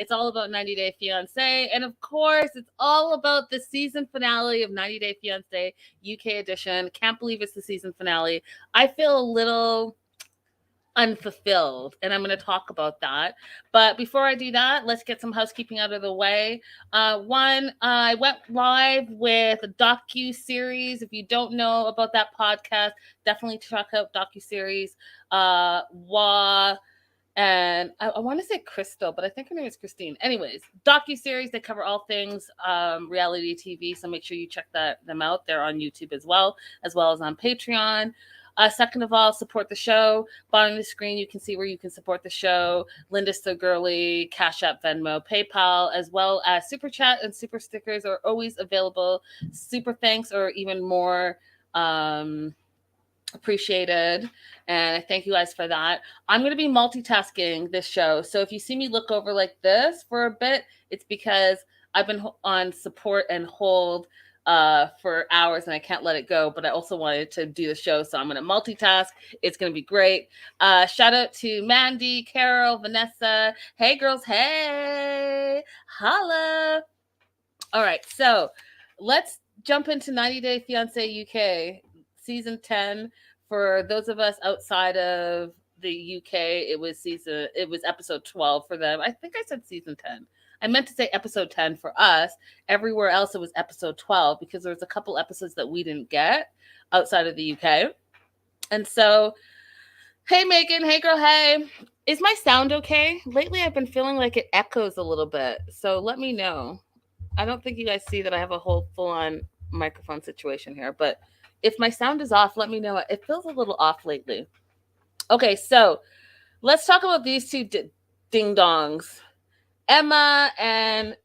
It's all about 90 Day Fiance. And of course, it's all about the season finale of 90 Day Fiance UK edition. Can't believe it's the season finale. I feel a little unfulfilled, and I'm going to talk about that. But before I do that, let's get some housekeeping out of the way. One, I went live with a docu-series. If you don't know about that podcast, definitely check out docu-series. And I want to say Crystal, but I think her name is Christine. Anyways, docu-series, they cover all things reality TV, so make sure you check them out. They're on YouTube as well as on Patreon. Second of all, support the show. Bottom of the screen, you can see where you can support the show. Linda So Girlie, Cashapp, Venmo, PayPal, as well as Super Chat and Super Stickers are always available. Super thanks or even more appreciated, and I thank you guys for that. I'm going to be multitasking this show, so if you see me look over like this for a bit, it's because I've been on support and hold for hours and I can't let it go, but I also wanted to do the show, so I'm going to multitask. It's going to be great. Shout out to Mandy, Carol, Vanessa. Hey girls, hey, holla. All right, so let's jump into 90 Day Fiance UK season 10. For those of us outside of the UK, it was episode 12 for them. I think I said season 10. I meant to say episode 10 for us. Everywhere else, it was episode 12 because there was a couple episodes that we didn't get outside of the UK. And so, hey, Megan. Hey, girl. Hey. Is my sound okay? Lately, I've been feeling like it echoes a little bit. So let me know. I don't think you guys see that I have a whole full-on microphone situation here. But if my sound is off, let me know. It feels a little off lately. Okay, so let's talk about these two ding-dongs. Emma and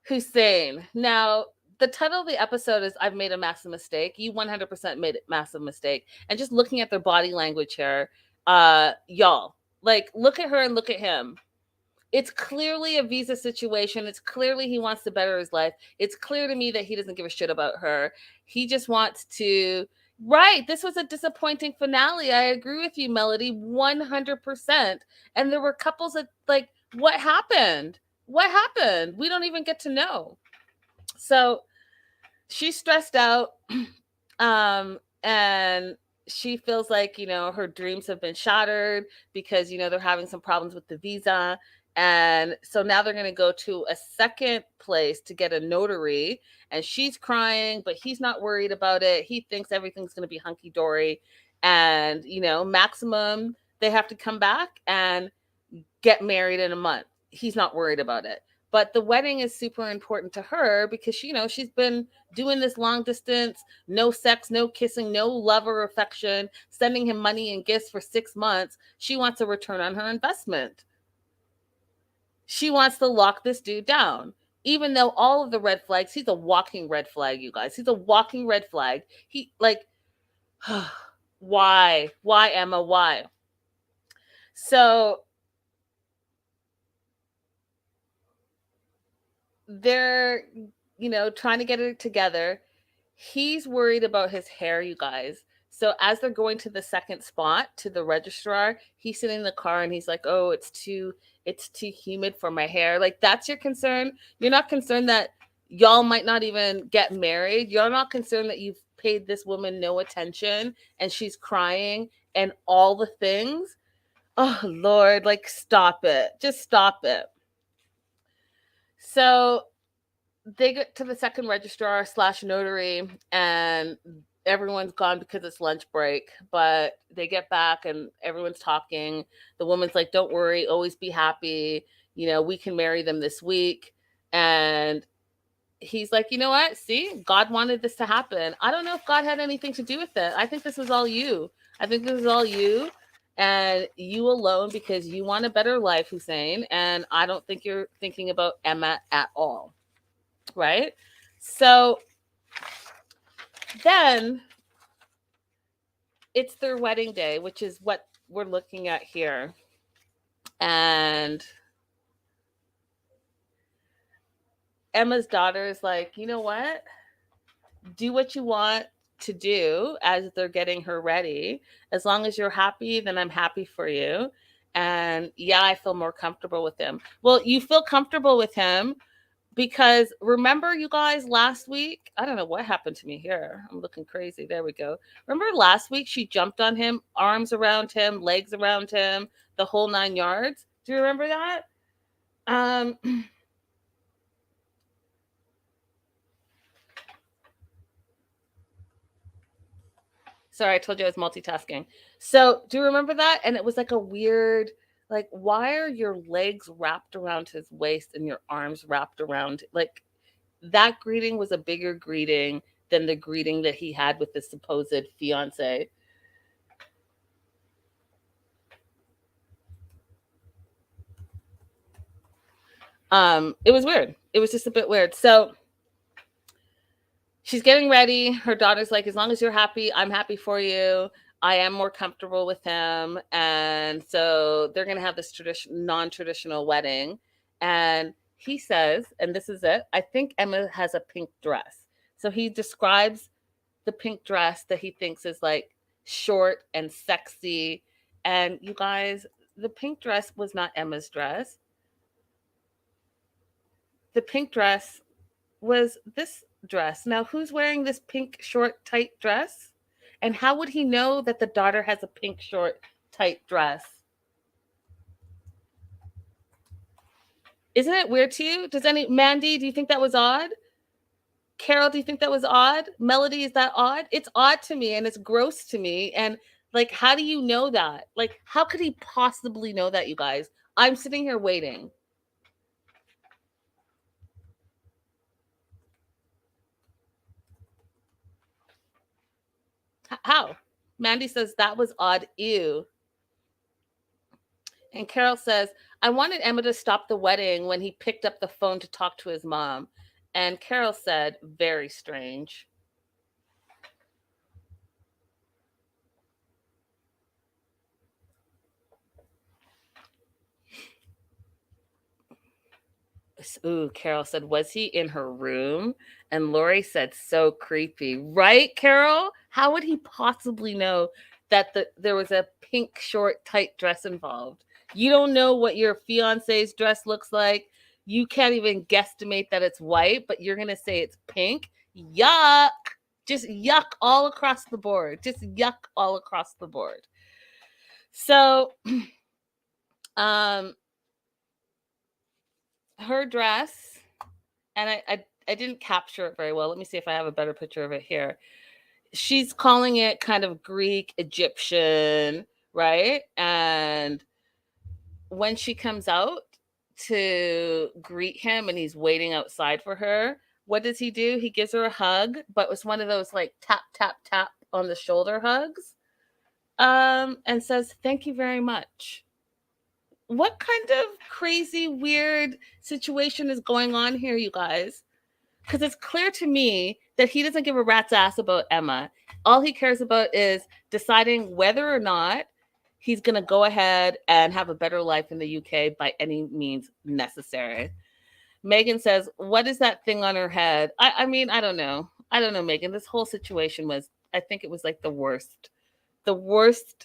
Hussein. Now, the title of the episode is I've Made a Massive Mistake. You 100% made a massive mistake. And just looking at their body language here, y'all, like, look at her and look at him. It's clearly a visa situation. It's clearly he wants to better his life. It's clear to me that he doesn't give a shit about her. He just wants to... Right, this was a disappointing finale. I agree with you, Melody, 100%. And there were couples that, like, what happened? What happened? We don't even get to know. So she's stressed out, and she feels like, her dreams have been shattered because, they're having some problems with the visa. And so now they're going to go to a second place to get a notary, and she's crying, but he's not worried about it. He thinks everything's going to be hunky-dory. And, maximum, they have to come back and get married in a month. He's not worried about it. But the wedding is super important to her because, she's been doing this long distance, no sex, no kissing, no love or affection, sending him money and gifts for 6 months. She wants a return on her investment. She wants to lock this dude down. Even though all of the red flags, he's a walking red flag, you guys. He's a walking red flag. Why? Why, Emma? Why? So they're, trying to get it together. He's worried about his hair, you guys. So as they're going to the second spot, to the registrar, he's sitting in the car and he's like, oh, it's too humid for my hair. Like, that's your concern? You're not concerned that y'all might not even get married? You're not concerned that you've paid this woman no attention and she's crying and all the things? Oh, Lord, like, stop it. Just stop it. So they get to the second registrar / notary, and everyone's gone because it's lunch break, but they get back and everyone's talking. The woman's like, don't worry, always be happy. We can marry them this week. And he's like, you know what? See, God wanted this to happen. I don't know if God had anything to do with it. I think this was all you. And you alone, because you want a better life, Hussein. And I don't think you're thinking about Emma at all. Right? So then it's their wedding day, which is what we're looking at here. And Emma's daughter is like, you know what? Do what you want to do as they're getting her ready. As long as you're happy, then I'm happy for you. And yeah, I feel more comfortable with him. Well, you feel comfortable with him because remember, you guys, last week, I don't know what happened to me here. I'm looking crazy. There we go. Remember last week she jumped on him, arms around him, legs around him, the whole 9 yards. Do you remember that? Um, sorry, I told you I was multitasking. So, do you remember that? And it was like a weird, like, why are your legs wrapped around his waist and your arms wrapped around? Like, that greeting was a bigger greeting than the greeting that he had with his supposed fiance. It was weird. It was just a bit weird. So she's getting ready. Her daughter's like, as long as you're happy, I'm happy for you. I am more comfortable with him. And so they're going to have this non-traditional wedding. And he says, and this is it, I think Emma has a pink dress. So he describes the pink dress that he thinks is like short and sexy. And you guys, the pink dress was not Emma's dress. The pink dress was this dress. Now, who's wearing this pink, short, tight dress? And how would he know that the daughter has a pink, short, tight dress? Isn't it weird to you? Mandy, do you think that was odd? Carol, do you think that was odd? Melody, is that odd? It's odd to me and it's gross to me. And like, how do you know that? Like, how could he possibly know that, you guys? I'm sitting here waiting. How? Mandy says that was odd. Ew. And Carol says, I wanted Emma to stop the wedding when he picked up the phone to talk to his mom. And Carol said, very strange. Ooh, Carol said, was he in her room? And Lori said, so creepy. Right, Carol? How would he possibly know that there was a pink, short, tight dress involved? You don't know what your fiance's dress looks like. You can't even guesstimate that it's white, but you're going to say it's pink. Yuck. Just yuck all across the board. Just yuck all across the board. So, her dress, and I didn't capture it very well. Let me see if I have a better picture of it here. She's calling it kind of Greek Egyptian, right? And when she comes out to greet him and he's waiting outside for her, what does he do? He gives her a hug, but it was one of those like tap, tap, tap on the shoulder hugs, and says, thank you very much. What kind of crazy, weird situation is going on here, you guys? Because it's clear to me that he doesn't give a rat's ass about Emma. All he cares about is deciding whether or not he's going to go ahead and have a better life in the UK by any means necessary. Megan says, what is that thing on her head? I mean, I don't know. I don't know, Megan. This whole situation was, I think it was like the worst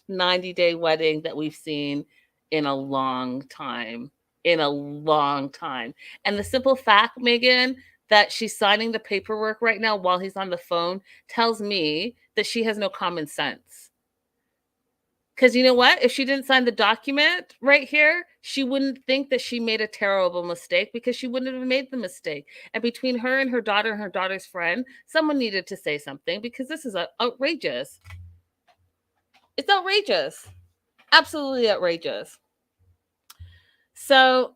90-day wedding that we've seen in a long time. In a long time. And the simple fact, Megan, that she's signing the paperwork right now while he's on the phone tells me that she has no common sense. Because you know what? If she didn't sign the document right here, she wouldn't think that she made a terrible mistake because she wouldn't have made the mistake. And between her and her daughter and her daughter's friend, someone needed to say something because this is outrageous. It's outrageous. Absolutely outrageous. So,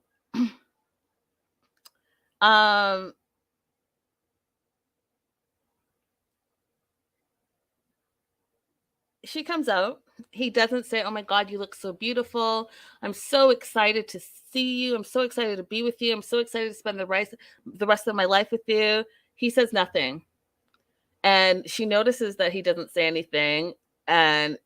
she comes out. He doesn't say, oh my God, you look so beautiful. I'm so excited to see you. I'm so excited to be with you. I'm so excited to spend the rest of my life with you. He says nothing. And she notices that he doesn't say anything and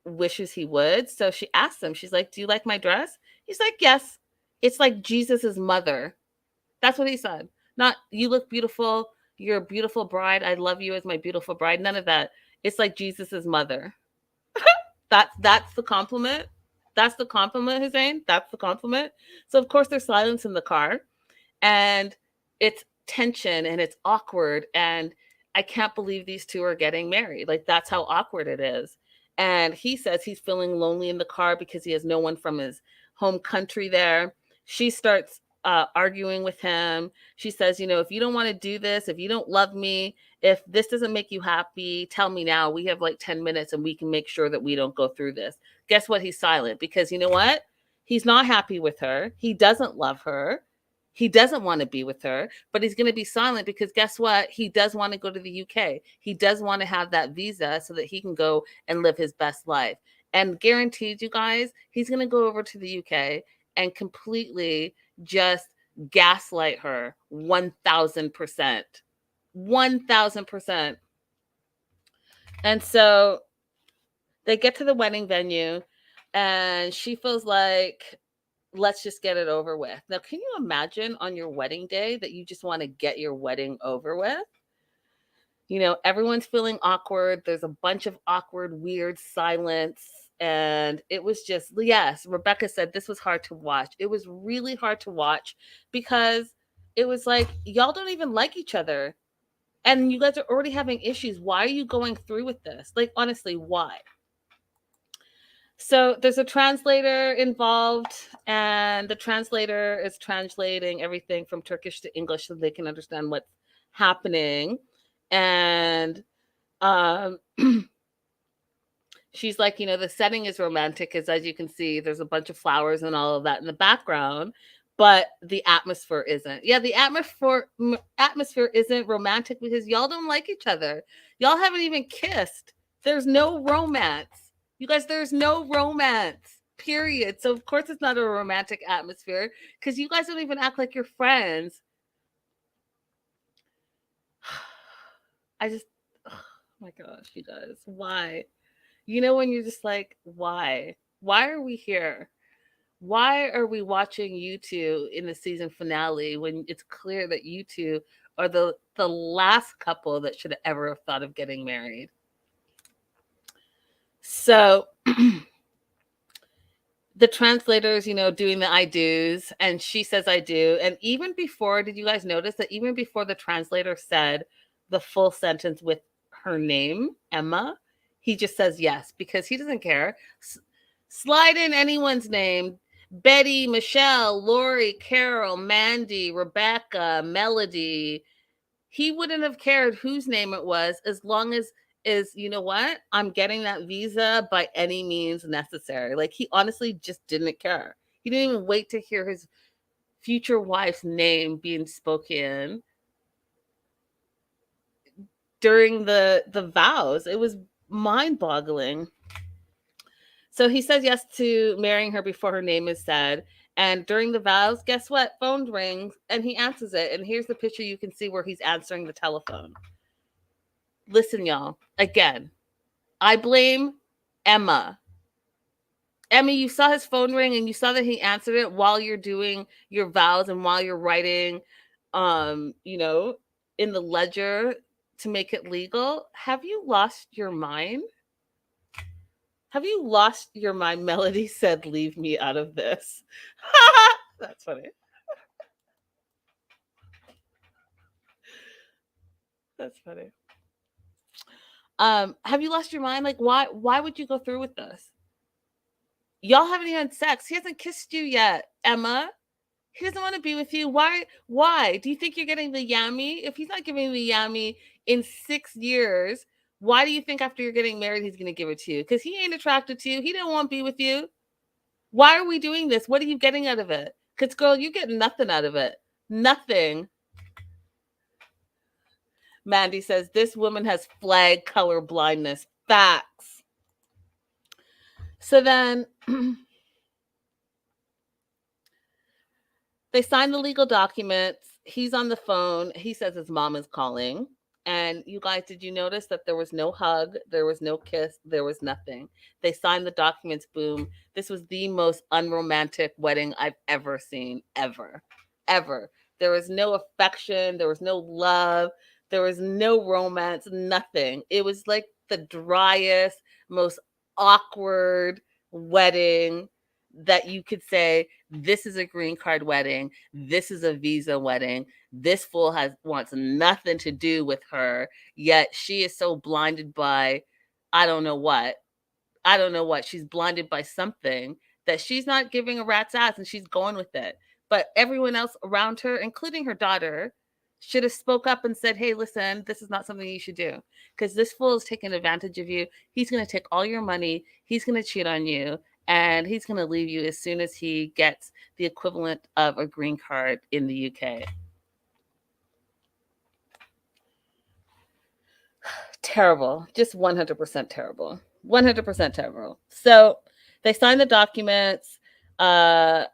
wishes he would. So she asks him, she's like, do you like my dress? He's like, yes. It's like Jesus's mother. That's what he said. Not, you look beautiful. You're a beautiful bride. I love you as my beautiful bride. None of that. It's like Jesus's mother. That's the compliment. That's the compliment, Hussein. That's the compliment. So of course there's silence in the car, and it's tension and it's awkward, and I can't believe these two are getting married. Like, that's how awkward it is. And he says he's feeling lonely in the car because he has no one from his home country there. She starts arguing with him. She says, you know, if you don't want to do this, if you don't love me, if this doesn't make you happy, tell me now. We have like 10 minutes and we can make sure that we don't go through this. Guess what? He's silent because you know what? He's not happy with her. He doesn't love her. He doesn't want to be with her, but he's going to be silent because guess what? He does want to go to the UK. He does want to have that visa so that he can go and live his best life. And guaranteed, you guys, he's going to go over to the UK and completely just gaslight her 1,000%. 1,000%. And so they get to the wedding venue and she feels like, let's just get it over with. Now, can you imagine on your wedding day that you just want to get your wedding over with? You know, everyone's feeling awkward. There's a bunch of awkward, weird silence. And it was just, yes, Rebecca said this was hard to watch. It was really hard to watch because it was like, y'all don't even like each other. And you guys are already having issues. Why are you going through with this? Like, honestly, why? So there's a translator involved, and the translator is translating everything from Turkish to English so they can understand what's happening. And she's like, you know, the setting is romantic because as you can see, there's a bunch of flowers and all of that in the background, but the atmosphere isn't. Yeah, the atmosphere isn't romantic because y'all don't like each other. Y'all haven't even kissed. There's no romance. You guys, there's no romance, period. So of course it's not a romantic atmosphere because you guys don't even act like you're friends. I just, oh my gosh, you guys, why? You know, when you're just like, why? Why are we here? Why are we watching you two in the season finale when it's clear that you two are the last couple that should have ever have thought of getting married? So the translators, you know, doing the I do's, and she says I do. And even before, did you guys notice that even before the translator said the full sentence with her name, Emma, he just says yes because he doesn't care. Slide in anyone's name. Betty, Michelle, Lori, Carol, Mandy, Rebecca, Melody. He wouldn't have cared whose name it was as long as is, you know what? I'm getting that visa by any means necessary. Like, he honestly just didn't care. He didn't even wait to hear his future wife's name being spoken during the vows. It was mind-boggling. So he says yes to marrying her before her name is said. And during the vows, guess what? Phone rings and he answers it. And here's the picture you can see where he's answering the telephone. Listen, y'all, again, I blame Emma. Emma, you saw his phone ring and you saw that he answered it while you're doing your vows and while you're writing, you know, in the ledger to make it legal. Have you lost your mind? Have you lost your mind? Melody said, leave me out of this. That's funny. That's funny. Have you lost your mind? Like, why would you go through with this? Y'all haven't even had sex. He hasn't kissed you yet, Emma. He doesn't want to be with you. Why? Do you think you're getting the yummy? If he's not giving the yummy in 6 years, why do you think after you're getting married, he's going to give it to you? Because he ain't attracted to you. He don't want to be with you. Why are we doing this? What are you getting out of it? Because, girl, you get nothing out of it. Nothing. Mandy says, this woman has flag color blindness. Facts. So then they sign the legal documents. He's on the phone. He says his mom is calling. And you guys, did you notice that there was no hug? There was no kiss. There was nothing. They signed the documents. Boom. This was the most unromantic wedding I've ever seen. Ever. There was no affection. There was no love. There was no romance. Nothing. It was like the driest, most awkward wedding that you could say, this is a green card wedding, this is a visa wedding, this fool wants nothing to do with her, yet she is so blinded by I don't know what. I don't know what. She's blinded by something that she's not giving a rat's ass and she's going with it. But everyone else around her, including her daughter, should have spoke up and said, hey, listen, this is not something you should do. Because this fool is taking advantage of you. He's going to take all your money. He's going to cheat on you. And he's going to leave you as soon as he gets the equivalent of a green card in the UK. Terrible. Just 100% terrible. 100% terrible. So they sign the documents. And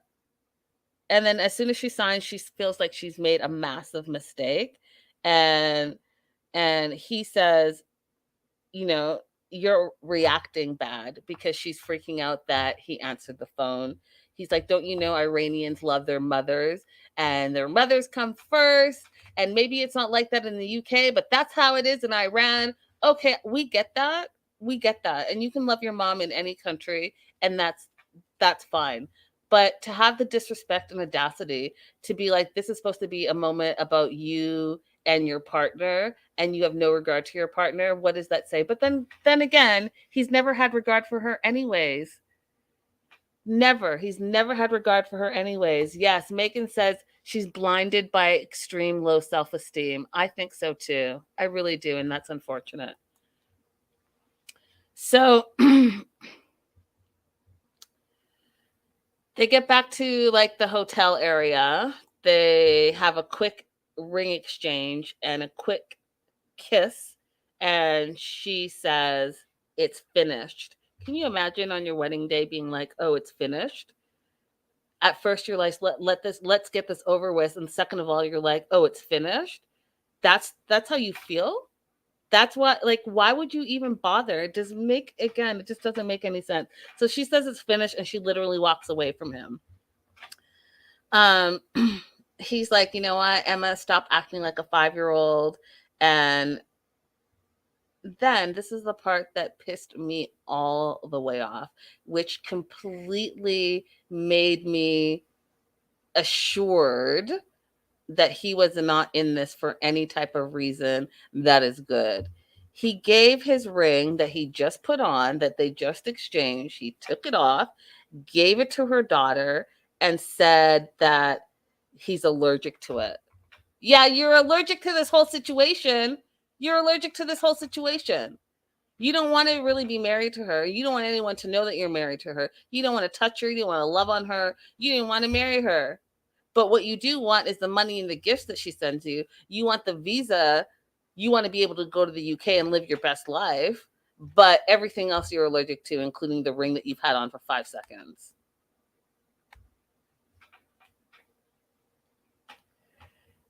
then as soon as she signs, she feels like she's made a massive mistake. And he says, you know, you're reacting bad, because she's freaking out that he answered the phone. He's like, don't you know Iranians love their mothers and their mothers come first? And maybe it's not like that in the UK, but that's how it is in Iran. Okay, we get that. We get that. And you can love your mom in any country, and that's fine. But to have the disrespect and audacity to be like, this is supposed to be a moment about you and your partner, and you have no regard to your partner, what does that say? But then again, he's never had regard for her anyways. Never. He's never had regard for her anyways. Yes, Megan says she's blinded by extreme low self-esteem. I think so too. I really do, and that's unfortunate. So they get back to like the hotel area. They have a quick ring exchange and a quick kiss, and she says it's finished. Can you imagine on your wedding day being like, oh, it's finished? At first you're like, let's get this over with, and second of all, you're like, oh, it's finished. That's how you feel. That's what, like, why would you even bother? It just doesn't make any sense. So she says it's finished, and she literally walks away from him. He's like, you know what, Emma, stop acting like a 5-year-old. And then this is the part that pissed me all the way off, which completely made me assured that he was not in this for any type of reason that is good. He gave his ring that he just put on, that they just exchanged. He took it off, gave it to her daughter, and said that he's allergic to it. Yeah, you're allergic to this whole situation. You're allergic to this whole situation. You don't want to really be married to her. You don't want anyone to know that you're married to her. You don't want to touch her. You don't want to love on her. You don't want to marry her. But what you do want is the money and the gifts that she sends you. You want the visa. You want to be able to go to the UK and live your best life. But everything else you're allergic to, including the ring that you've had on for 5 seconds.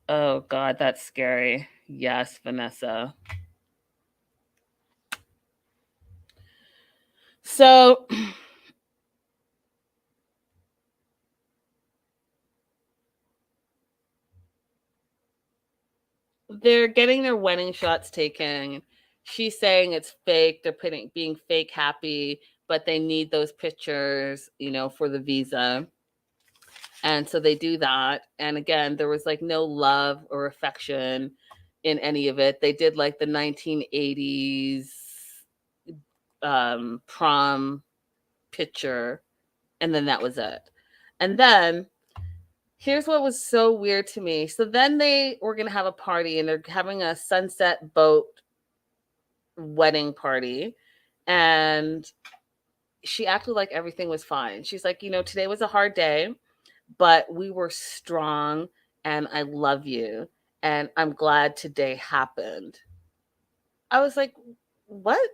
Oh, God, that's scary. Yes, Vanessa. So they're getting their wedding shots taken. She's saying it's fake. They're being fake happy, but they need those pictures, for the visa. And so they do that. And again, there was like no love or affection in any of it. They did like the 1980s prom picture, and then that was it. And then here's what was so weird to me. So then they were going to have a party, and they're having a sunset boat wedding party. And she acted like everything was fine. She's like, today was a hard day, but we were strong, and I love you. And I'm glad today happened. I was like, what?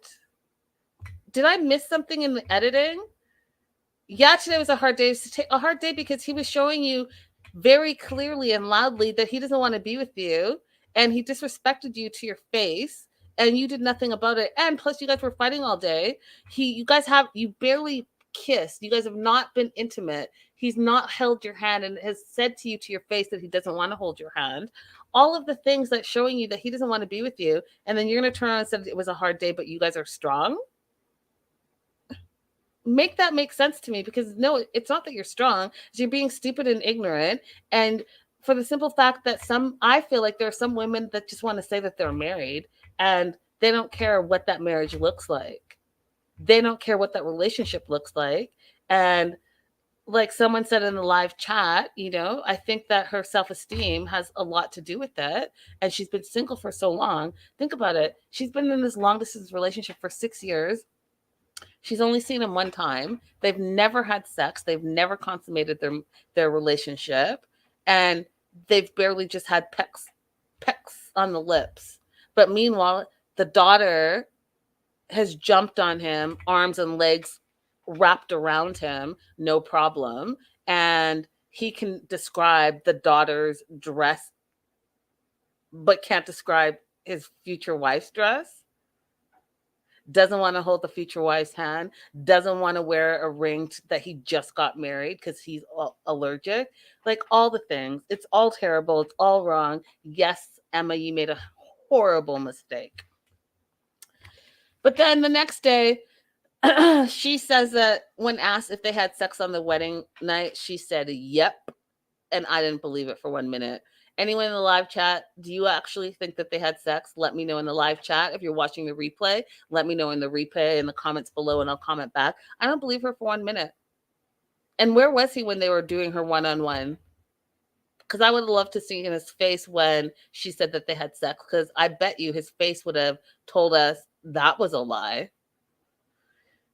Did I miss something in the editing? Yeah, today was a hard day. A hard day because he was showing you very clearly and loudly that he doesn't want to be with you, and he disrespected you to your face, and you did nothing about it. And plus, you guys were fighting all day. You barely kissed. You guys have not been intimate. He's not held your hand and has said to you to your face that he doesn't want to hold your hand. All of the things that showing you that he doesn't want to be with you, and then you're going to turn around and say it was a hard day, but you guys are strong. make that make sense to me, because no, it's not that you're strong. You're being stupid and ignorant. And for the simple fact that I feel like there are some women that just want to say that they're married, and they don't care what that marriage looks like. They don't care what that relationship looks like. And like someone said in the live chat, I think that her self-esteem has a lot to do with it. And she's been single for so long. Think about it. She's been in this long distance relationship for 6 years. She's only seen him one time. They've never had sex. They've never consummated their relationship. And they've barely just had pecks on the lips. But meanwhile, the daughter has jumped on him, arms and legs wrapped around him, no problem. And he can describe the daughter's dress, but can't describe his future wife's dress. Doesn't want to hold the future wife's hand. Doesn't want to wear a ring that he just got married because he's allergic. Like all the things. It's all terrible. It's all wrong. Yes, Emma, you made a horrible mistake. But then the next day, she says that when asked if they had sex on the wedding night, she said, yep. And I didn't believe it for 1 minute. Anyone in the live chat, do you actually think that they had sex? Let me know in the live chat. If you're watching the replay, let me know in the replay in the comments below, and I'll comment back. I don't believe her for 1 minute. And where was he when they were doing her one-on-one? Because I would have loved to see in his face when she said that they had sex, because I bet you his face would have told us that was a lie.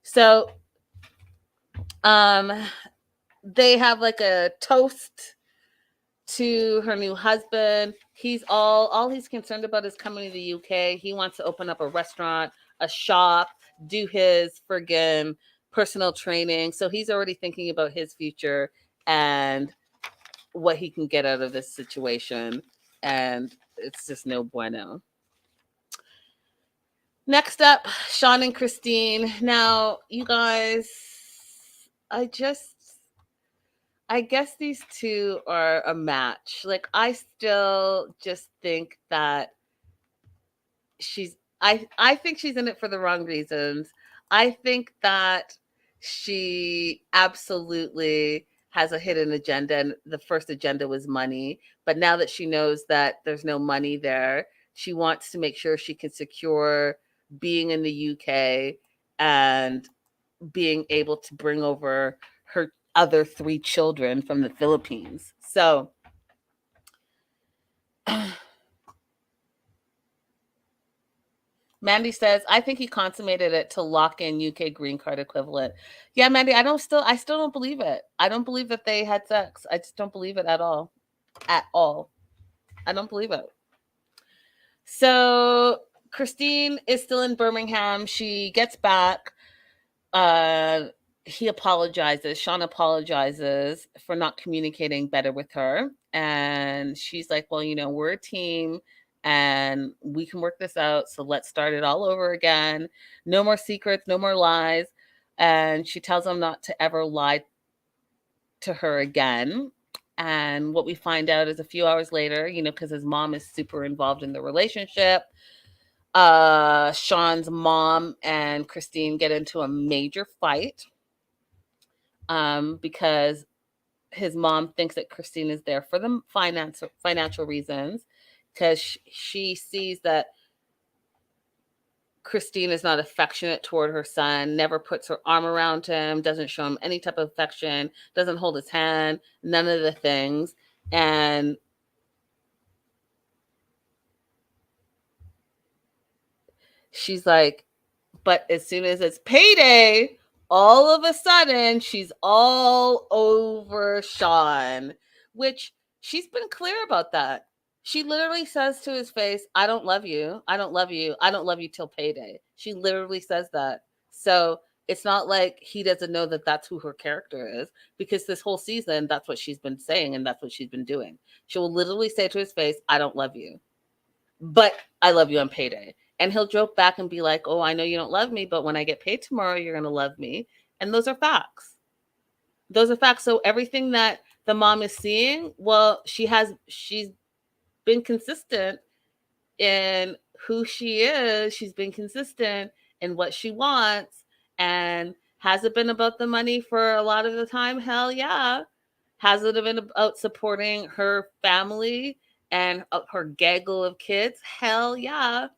So they have like a toast to her new husband. He's all he's concerned about is coming to the UK. He wants to open up a restaurant, a shop, do his friggin' personal training. So he's already thinking about his future and what he can get out of this situation. And it's just no bueno. Next up, Sean and Christine. Now, you guys, I guess these two are a match. Like, I still just think that I think she's in it for the wrong reasons. I think that she absolutely has a hidden agenda, and the first agenda was money. But now that she knows that there's no money there, she wants to make sure she can secure being in the UK and being able to bring over her other 3 children from the Philippines. So Mandy says, I think he consummated it to lock in UK green card equivalent. Yeah, Mandy, I still don't believe it. I don't believe that they had sex. I just don't believe it at all. At all. I don't believe it. So Christine is still in Birmingham. She gets back. He apologizes. Sean apologizes for not communicating better with her. And she's like, well, we're a team and we can work this out. So let's start it all over again. No more secrets, no more lies. And she tells him not to ever lie to her again. And what we find out is a few hours later, because his mom is super involved in the relationship, Sean's mom and Christine get into a major fight because his mom thinks that Christine is there for the financial reasons, because she sees that Christine is not affectionate toward her son, never puts her arm around him, doesn't show him any type of affection, doesn't hold his hand, none of the things. And she's like, but as soon as it's payday, all of a sudden she's all over Sean, which she's been clear about that. She literally says to his face, I don't love you. I don't love you. I don't love you till payday. She literally says that. So it's not like he doesn't know that that's who her character is, because this whole season, that's what she's been saying and that's what she's been doing. She will literally say to his face, I don't love you, but I love you on payday. And he'll joke back and be like, oh, I know you don't love me, but when I get paid tomorrow, you're going to love me. And those are facts. Those are facts. So everything that the mom is seeing, well, she's been consistent in who she is. She's been consistent in what she wants and Has it been about the money for a lot of the time? Hell yeah. Has it been about supporting her family and her gaggle of kids? Hell yeah.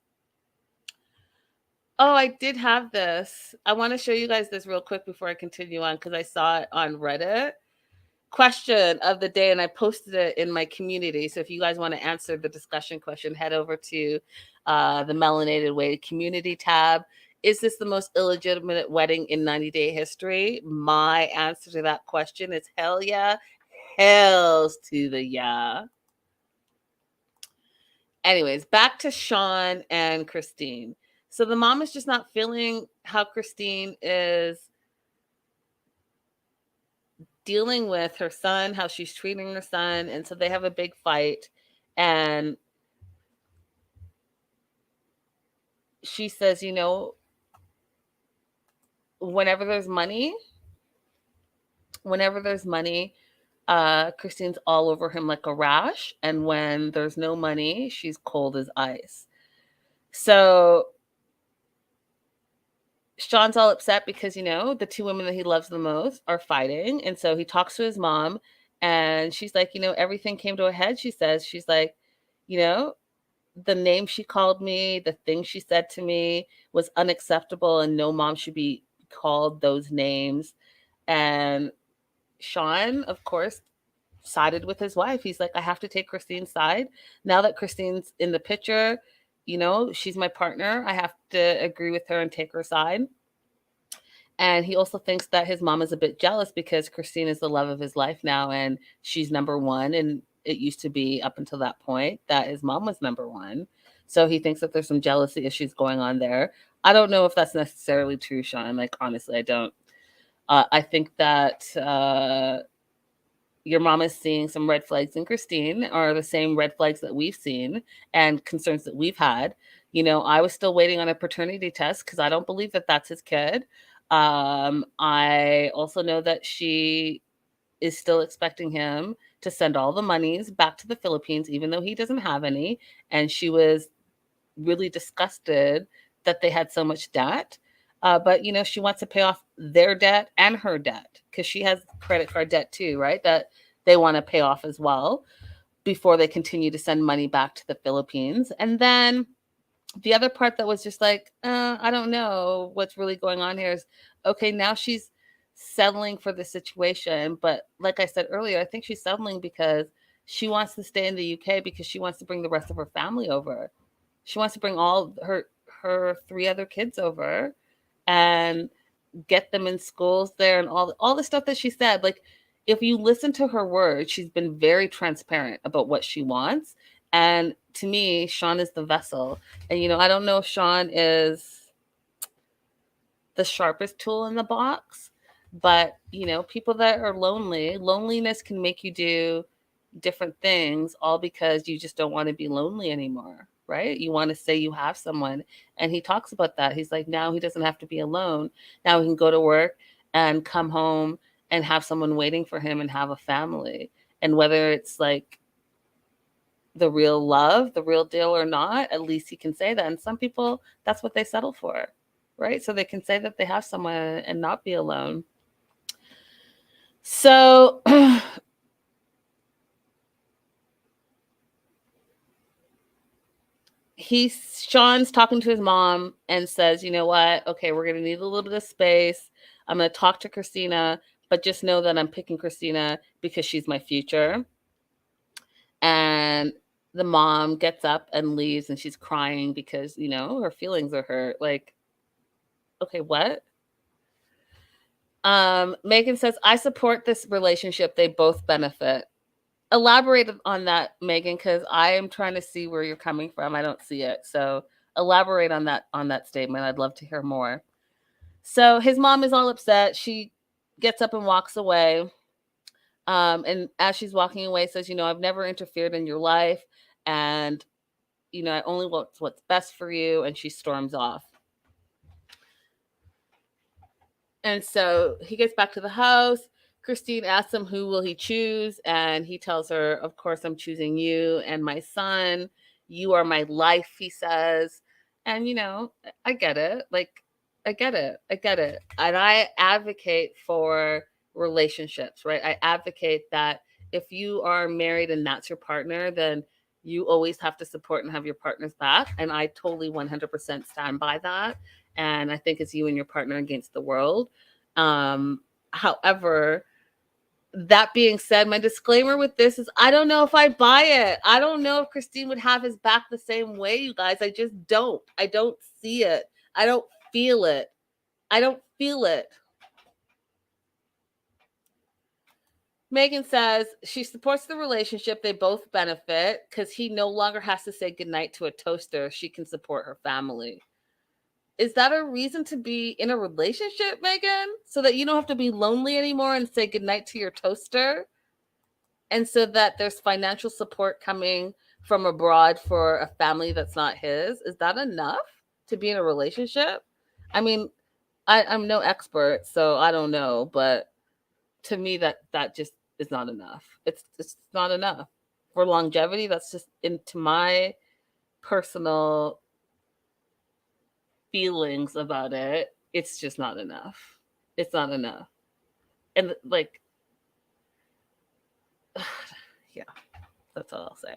Oh, I did have this. I want to show you guys this real quick before I continue on because I saw it on Reddit. Question of the day, and I posted it in my community. So if you guys want to answer the discussion question, head over to the Melanated Way community tab. Is this the most illegitimate wedding in 90-day history? My answer to that question is hell yeah. Hells to the yeah. Anyways, back to Sean and Christine. So the mom is just not feeling how Christine is dealing with her son, how she's treating her son. And so they have a big fight. And she says, you know, whenever there's money, Christine's all over him like a rash. And when there's no money, she's cold as ice. So Sean's all upset because, you know, the two women that he loves the most are fighting. And so he talks to his mom and she's like, you know, everything came to a head. She's like, you know, the name she called me, the thing she said to me was unacceptable and no mom should be called those names. And Sean, of course, sided with his wife. He's like, I have to take Christine's side. Now that Christine's in the picture, you know, she's my partner. I have to agree with her and take her side. And he also thinks that his mom is a bit jealous because Christine is the love of his life now and she's number one. And it used to be up until that point that his mom was number one. So he thinks that there's some jealousy issues going on there. I don't know if that's necessarily true, Sean. Like, honestly, I don't. I think that your mom is seeing some red flags in Christine are the same red flags that we've seen and concerns that we've had. You know, I was still waiting on a paternity test because I don't believe that that's his kid. I also know that she is still expecting him to send all the monies back to the Philippines, even though he doesn't have any. And she was really disgusted that they had so much debt. But, you know, she wants to pay off their debt and her debt because she has credit card debt too, right? That they want to pay off as well before they continue to send money back to the Philippines. And then the other part that was just like, I don't know what's really going on here is, okay, now she's settling for the situation. But like I said earlier, I think she's settling because she wants to stay in the UK because she wants to bring the rest of her family over. She wants to bring all her three other kids over and get them in schools there and all the stuff that she said. Like, if you listen to her words, she's been very transparent about what she wants. And to me, Sean is the vessel. And, you know, I don't know if Sean is the sharpest tool in the box, but, you know, people that are lonely, loneliness can make you do different things all because you just don't want to be lonely anymore, right? You want to say you have someone. And he talks about that. He's like, now he doesn't have to be alone. Now he can go to work and come home and have someone waiting for him and have a family. And whether it's like the real love, the real deal or not, at least he can say that. And some people, that's what they settle for, right? So they can say that they have someone and not be alone. So Sean's talking to his mom and says, you know what? Okay, we're going to need a little bit of space. I'm going to talk to Christina, but just know that I'm picking Christina because she's my future. And the mom gets up and leaves and she's crying because, you know, her feelings are hurt. Like, okay, what? Megan says, I support this relationship. They both benefit. Elaborate on that, Megan, because I am trying to see where you're coming from. I don't see it. So elaborate on that statement. I'd love to hear more. So his mom is all upset. She gets up and walks away. And as she's walking away, says, you know, I've never interfered in your life. And, you know, I only want what's best for you. And she storms off. And so he gets back to the house. Christine asks him, who will he choose? And he tells her, of course, I'm choosing you and my son. You are my life, he says. And, you know, I get it. Like, I get it. I get it. And I advocate for relationships, right? I advocate that if you are married and that's your partner, then you always have to support and have your partner's back. And I totally 100% stand by that. And I think it's you and your partner against the world. However, that being said, my disclaimer with this is I don't know if I buy it. I don't know if Christine would have his back the same way, you guys. I just don't. I don't see it. I don't feel it. I don't feel it. Megan says she supports the relationship. They both benefit because he no longer has to say goodnight to a toaster. She can support her family. Is that a reason to be in a relationship, Megan? So that you don't have to be lonely anymore and say goodnight to your toaster? And so that there's financial support coming from abroad for a family that's not his? Is that enough to be in a relationship? I mean, I'm no expert, so I don't know, but to me that just is not enough. It's not enough for longevity. That's just into my personal feelings about it. It's just not enough. It's not enough. And like yeah, that's all I'll say.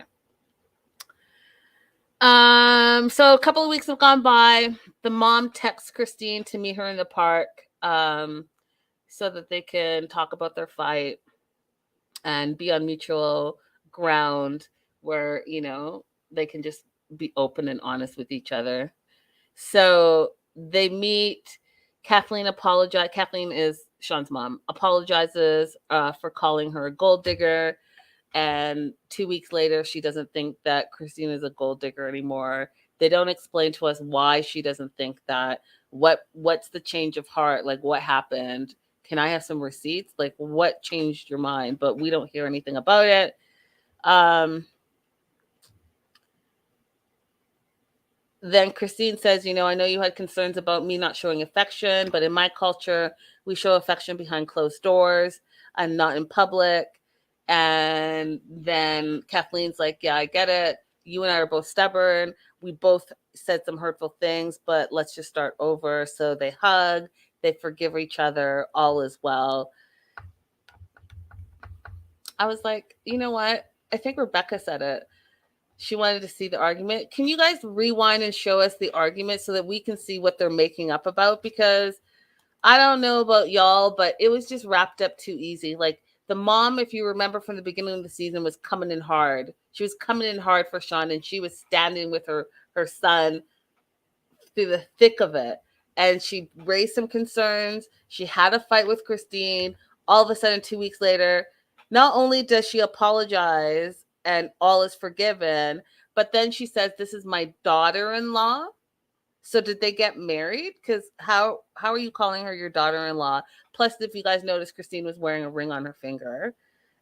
So a couple of weeks have gone by. The mom texts Christine to meet her in the park, so that they can talk about their fight and be on mutual ground where, they can just be open and honest with each other. So they meet. Kathleen is Sean's mom, apologizes for calling her a gold digger. And 2 weeks later, she doesn't think that Christine is a gold digger anymore. They don't explain to us why she doesn't think that. What's the change of heart? Like, what happened? Can I have some receipts? Like, what changed your mind? But we don't hear anything about it. Then Christine says, I know you had concerns about me not showing affection, but in my culture, we show affection behind closed doors and not in public. And then Kathleen's like, yeah, I get it. You and I are both stubborn. We both said some hurtful things, but let's just start over. So they hug, they forgive each other, all is well. I was like, you know what? I think Rebecca said it. She wanted to see the argument. Can you guys rewind and show us the argument so that we can see what they're making up about? Because I don't know about y'all, but it was just wrapped up too easy. Like the mom, if you remember from the beginning of the season, was coming in hard. She was coming in hard for Sean, and she was standing with her son through the thick of it. And she raised some concerns. She had a fight with Christine. All of a sudden, 2 weeks later, not only does she apologize and all is forgiven, but then she says, this is my daughter-in-law. So did they get married? Because how are you calling her your daughter-in-law? Plus, if you guys noticed, Christine was wearing a ring on her finger.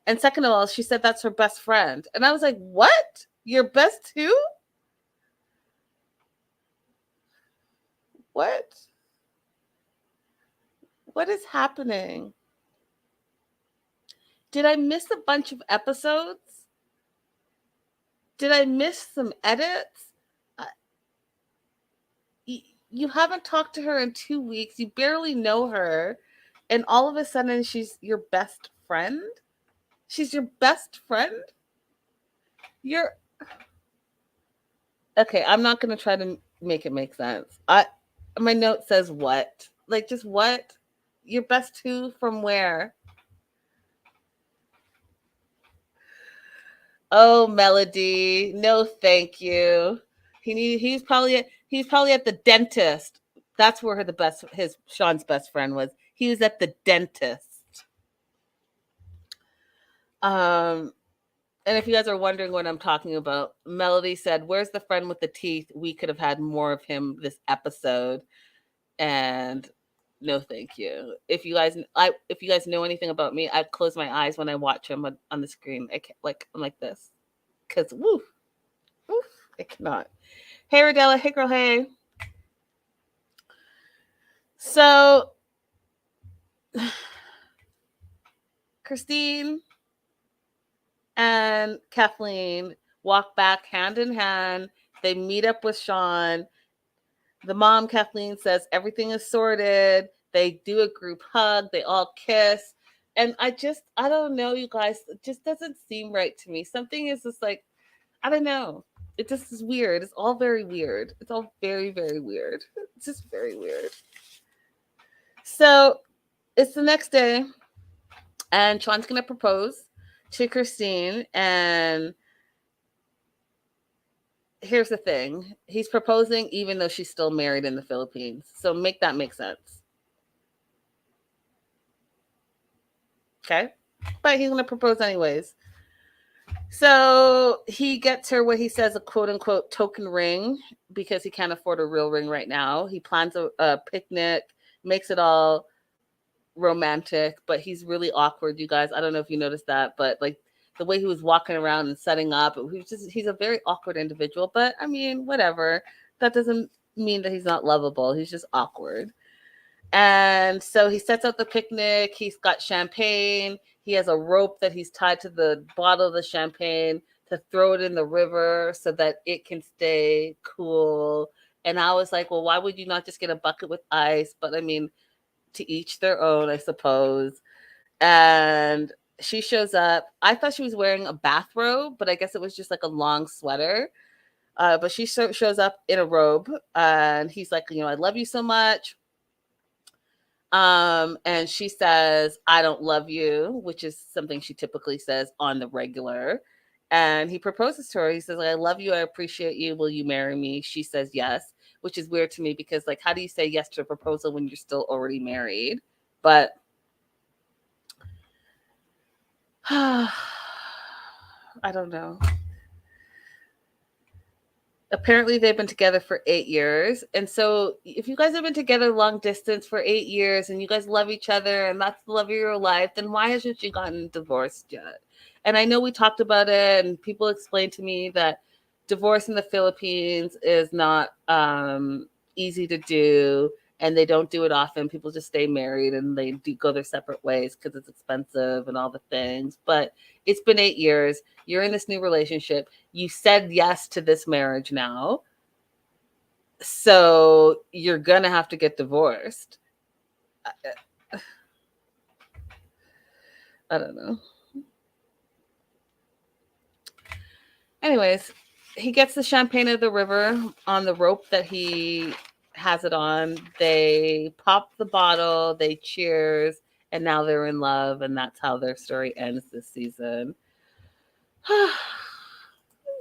And second of all, she said that's her best friend. And I was like, what? Your best who? What? What is happening? Did I miss a bunch of episodes? Did I miss some edits? You haven't talked to her in 2 weeks. You barely know her. And all of a sudden, she's your best friend? She's your best friend? Okay, I'm not going to try to make it make sense. My note says what? Like, just what? Your best who from where? Oh, Melody. No, thank you. He's probably at the dentist. That's where Sean's best friend was. He was at the dentist. And if you guys are wondering what I'm talking about, Melody said, "Where's the friend with the teeth? We could have had more of him this episode." And no, thank you. If you guys know anything about me, I close my eyes when I watch him on the screen. I'm like this because woo, I cannot. Hey, Rodella. Hey, girl. Hey. So, Christine and Kathleen walk back hand in hand. They meet up with Sean. The mom, Kathleen, says everything is sorted. They do a group hug. They all kiss. And I don't know, you guys. It just doesn't seem right to me. Something is just like, I don't know. It just is weird. It's all very weird. It's all very, very weird. It's just very weird. So it's the next day, and Sean's going to propose to Christine. And here's the thing, he's proposing even though she's still married in the Philippines. So make that make sense. Okay? But he's going to propose anyways. So he gets her what he says a quote unquote token ring because he can't afford a real ring right now. He plans a picnic, makes it all romantic, but he's really awkward, you guys. I don't know if you noticed that, but like the way he was walking around and setting up, he's a very awkward individual. But I mean, whatever. That doesn't mean that he's not lovable. He's just awkward. And so he sets up the picnic. He's got champagne. He has a rope that he's tied to the bottle of the champagne to throw it in the river so that it can stay cool. And I was like, well, why would you not just get a bucket with ice? But I mean, to each their own, I suppose. And she shows up. I thought she was wearing a bathrobe, but I guess it was just like a long sweater. But she shows up in a robe, and he's like, I love you so much. And she says, I don't love you, which is something she typically says on the regular. And he proposes to her. He says, I love you. I appreciate you. Will you marry me? She says yes, which is weird to me because, like, how do you say yes to a proposal when you're still already married? But I don't know. Apparently they've been together for 8 years. And so if you guys have been together long distance for 8 years and you guys love each other and that's the love of your life, then why hasn't she gotten divorced yet? And I know we talked about it and people explained to me that divorce in the Philippines is not easy to do, and they don't do it often. People just stay married and they do go their separate ways because it's expensive and all the things. But it's been 8 years. You're in this new relationship. You said yes to this marriage now. So you're going to have to get divorced. I don't know. Anyways, he gets the champagne of the river on the rope that he has it on. They pop the bottle, they cheers, and now they're in love, and that's how their story ends this season.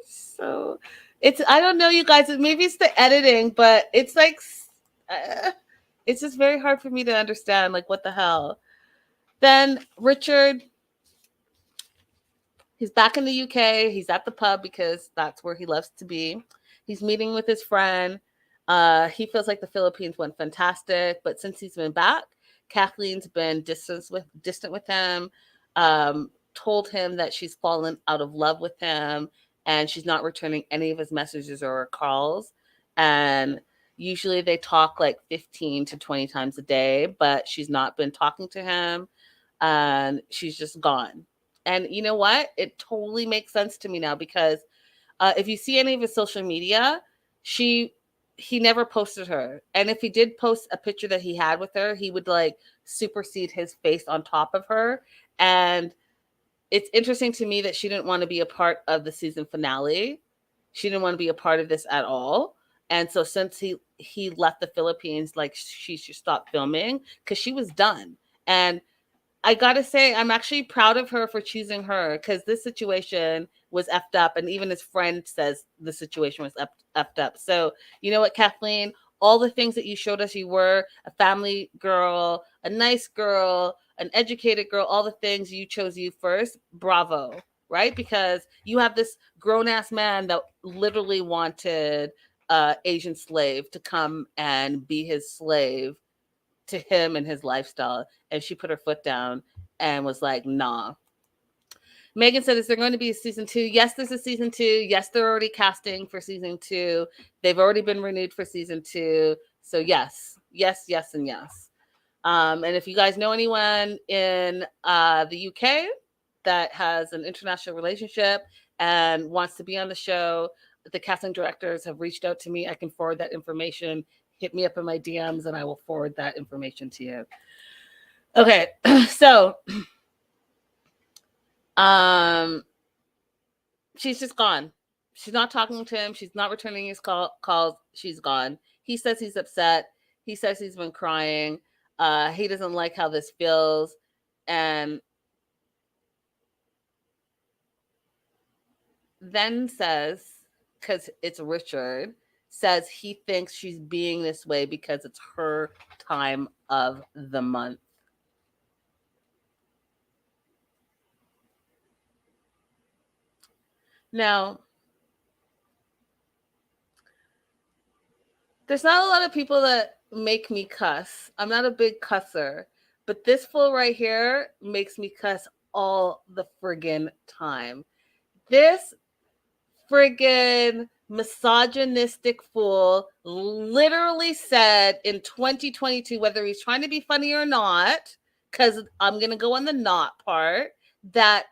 So I don't know, you guys, maybe it's the editing, but it's like, it's just very hard for me to understand, like, what the hell. Then Richard, he's back in the UK. He's at the pub because that's where he loves to be. He's meeting with his friend. He feels like the Philippines went fantastic, but since he's been back, Kathleen's been distant with him, told him that she's fallen out of love with him, and she's not returning any of his messages or calls. And usually they talk like 15 to 20 times a day, but she's not been talking to him, and she's just gone. And you know what? It totally makes sense to me now because if you see any of his social media, he never posted her. And if he did post a picture that he had with her, he would like supersede his face on top of her. And it's interesting to me that she didn't want to be a part of the season finale. She didn't want to be a part of this at all. And so since he left the Philippines, like she should stop filming because she was done. And I gotta say, I'm actually proud of her for choosing her because this situation was effed up. And even his friend says the situation was effed up. So, you know what, Kathleen? All the things that you showed us, you were a family girl, a nice girl, an educated girl, all the things, you chose you first. Bravo, right? Because you have this grown-ass man that literally wanted Asian slave to come and be his slave to him and his lifestyle, and she put her foot down and was like, nah. Megan said, is there going to be a season 2? Yes, there's a season 2. Yes, they're already casting for season 2. They've already been renewed for season 2. So yes, and yes. And if you guys know anyone in the UK that has an international relationship and wants to be on the show, the casting directors have reached out to me. I can forward that information hit me up in my DMs and I will forward that information to you. Okay, so she's just gone. She's not talking to him. She's not returning his calls. She's gone. He says he's upset. He says he's been crying. He doesn't like how this feels. And then says, because it's Richard, says he thinks she's being this way because it's her time of the month. Now, there's not a lot of people that make me cuss. I'm not a big cusser, but this fool right here makes me cuss all the friggin' time. This friggin' misogynistic fool literally said in 2022, whether he's trying to be funny or not, because I'm going to go on the not part, that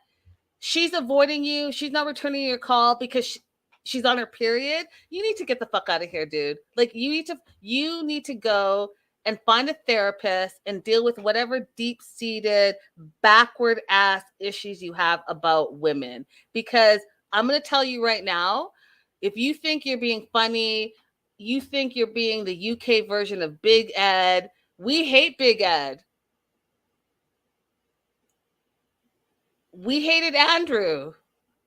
she's avoiding you. She's not returning your call because she's on her period. You need to get the fuck out of here, dude. Like you need to go and find a therapist and deal with whatever deep-seated, backward ass issues you have about women. Because I'm going to tell you right now, if you think you're being funny, you think you're being the UK version of Big Ed. We hate Big Ed. We hated Andrew.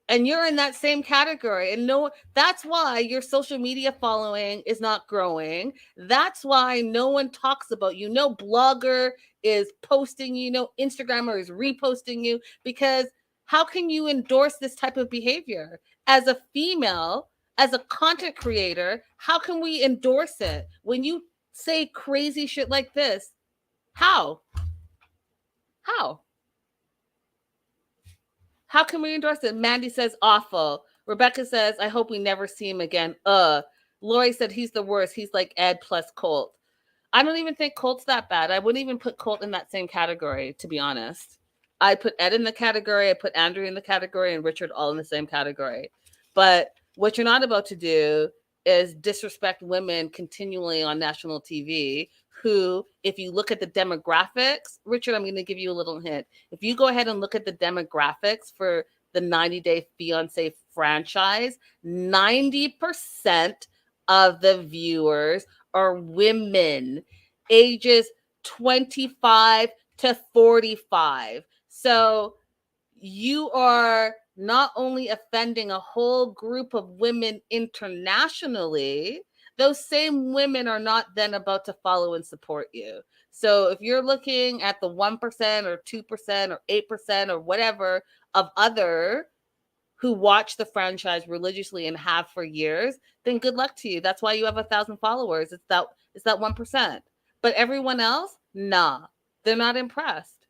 And you're in that same category. And no, that's why your social media following is not growing. That's why no one talks about you. No blogger is posting you. No Instagrammer is reposting you. Because how can you endorse this type of behavior? As a female, as a content creator, how can we endorse it? When you say crazy shit like this, how? How can we endorse it? Mandy says awful. Rebecca says, I hope we never see him again. Lori said he's the worst. He's like Ed plus Colt. I don't even think Colt's that bad. I wouldn't even put Colt in that same category, to be honest. I put Ed in the category, I put Andrew in the category, and Richard all in the same category. But what you're not about to do is disrespect women continually on national TV who, if you look at the demographics, Richard, I'm going to give you a little hint. If you go ahead and look at the demographics for the 90-Day Fiancé franchise, 90% of the viewers are women ages 25 to 45. So you are not only offending a whole group of women internationally, those same women are not then about to follow and support you. So if you're looking at the 1% or 2% or 8% or whatever of other who watch the franchise religiously and have for years, then good luck to you. That's why you have 1,000 followers. It's that 1%. But everyone else, nah, they're not impressed.